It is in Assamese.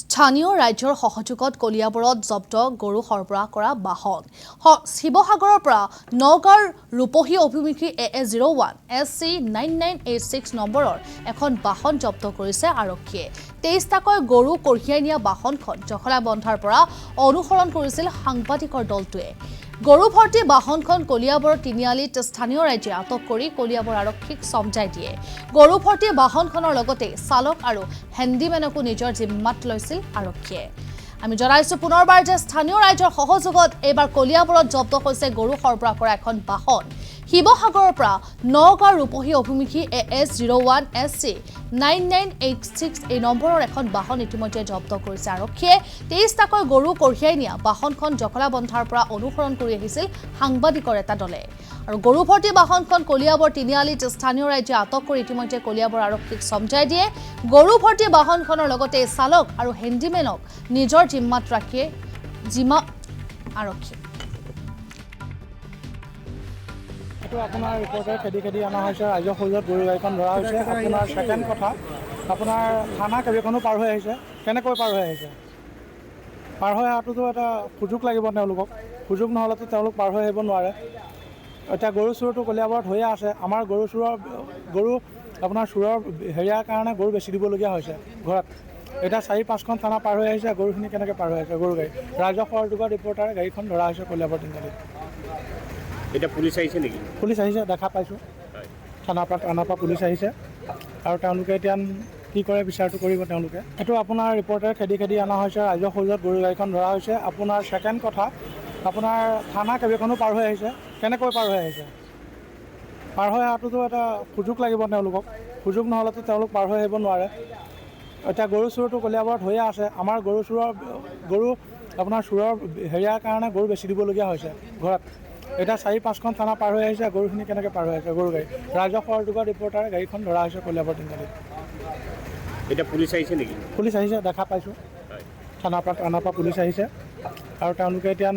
স্থানীয় ৰাজ্যৰ সহযোগত কলিয়াবৰত জব্দ গৰু সৰবৰাহ কৰা বাহন শিৱসাগৰৰ পৰা নগাঁৱৰ ৰূপহী অভিমুখী AA01 SC9986 নম্বৰৰ এখন বাহন জব্দ কৰিছে আৰক্ষীয়ে 23টাকৈ গৰু কঢ়িয়াই নিয়া বাহনখন জখলাবন্ধাৰ পৰা অনুসৰণ কৰিছিল সাংবাদিকৰ দলটোৱে গৰু ভৰ্তি বাহনখন কলিয়াবৰ তিনিআলিত স্থানীয় ৰাজ্যে আটক কৰি কলিয়াবৰ আৰক্ষীক সমজাই দিয়ে গৰু ভৰ্তি বাহনখনৰ লগতে চালক আৰু হেণ্ডিমেনকো নিজৰ জিম্মাত লৈছিল আৰক্ষীয়ে আমি জনাইছো পুনৰবাৰ যে স্থানীয় ৰাজ্যৰ সহযোগত এবাৰ কলিয়াবৰত জব্দ হৈছে গৰু সৰবৰাহ কৰা এখন বাহন শিৱসাগৰৰ পৰা নগাঁৱৰ ৰূপহী অভিমুখী AS01 SC9986 এই নম্বৰৰ এখন বাহন ইতিমধ্যে জব্দ কৰিছে আৰক্ষীয়ে 23টাকৈ গৰু কঢ়িয়াই নিয়া বাহনখন জখলাবন্ধাৰ পৰা অনুসৰণ কৰি আহিছিল সাংবাদিকৰ এটা দলে আৰু গৰু ভৰ্তি বাহনখন কলিয়াবৰ তিনিআলিত স্থানীয় ৰাজ্যে আটক কৰি ইতিমধ্যে কলিয়াবৰ আৰক্ষীক সমজাই দিয়ে গৰু ভৰ্তি বাহনখনৰ লগতে চালক আৰু হেণ্ডিমেনক নিজৰ জিম্মাত ৰাখি আৰক্ষী এইটো আপোনাৰ ৰিপৰ্টাৰ খেদি অনা হৈছে ৰাজ্যৰ সৌজত গৰু গাড়ীখন ধৰা হৈছে আপোনাৰ ছেকেণ্ড কথা আপোনাৰ থানা কেইবাখনো পাৰ হৈ আহিছে কেনেকৈ পাৰ হৈ আহিছে পাৰ হৈ অহাটোতো এটা সুযোগ লাগিব তেওঁলোকক সুযোগ নহ'লেতো তেওঁলোক পাৰ হৈ আহিব নোৱাৰে এতিয়া গৰু চোৰটো কলিয়াবৰত হৈয়ে আছে আমাৰ গৰু আপোনাৰ চোৰৰ হেৰিয়াৰ কাৰণে গৰু বেছি দিবলগীয়া হৈছে ঘৰত এতিয়া 4-5খন থানা পাৰ হৈ আহিছে গৰুখিনি কেনেকৈ পাৰ হৈ আহিছে গৰু গাড়ী ৰাজ্যৰ সহযোগত ৰিপৰ্টাৰে গাড়ীখন ধৰা হৈছে কলিয়াবৰ তিনিআলিত এটা পুলিচ আহিছে নেকি পুলিচ আহিছে দেখা পাইছোঁ থানাৰ পৰা পুলিচ আহিছে আৰু তেওঁলোকে এতিয়া কি কৰে বিচাৰটো কৰিব তেওঁলোকে এইটো আপোনাৰ ৰিপৰ্টাৰে খেদি অনা হৈছে ৰাজ্যৰ সৌজত গৰু গাড়ীখন ধৰা হৈছে আপোনাৰ ছেকেণ্ড কথা আপোনাৰ থানা কেইবাখনো পাৰ হৈ আহিছে কেনেকৈ পাৰ হৈ আহিছে পাৰ হৈ অহাটোতো এটা সুযোগ লাগিব তেওঁলোকক সুযোগ নহ'লেতো তেওঁলোক পাৰ হৈ আহিব নোৱাৰে এতিয়া গৰু চোৰটো কলিয়াবৰত হৈয়ে আছে আমাৰ গৰু আপোনাৰ চোৰৰ হেৰিয়াৰ কাৰণে গৰু বেছি দিবলগীয়া হৈছে ঘৰত এতিয়া 4-5খন থানা পাৰ হৈ আহিছে গৰুখিনি কেনেকৈ পাৰ হৈ আহিছে গৰু গাড়ী ৰাজ্যৰ সহযোগত ৰিপৰ্টাৰে গাড়ীখন ধৰা হৈছে কলিয়াবৰ তিনিআলিত এতিয়া পুলিচ আহিছে নেকি পুলিচ আহিছে দেখা পাইছোঁ থানাৰ পৰা পুলিচ আহিছে আৰু তেওঁলোকে এতিয়া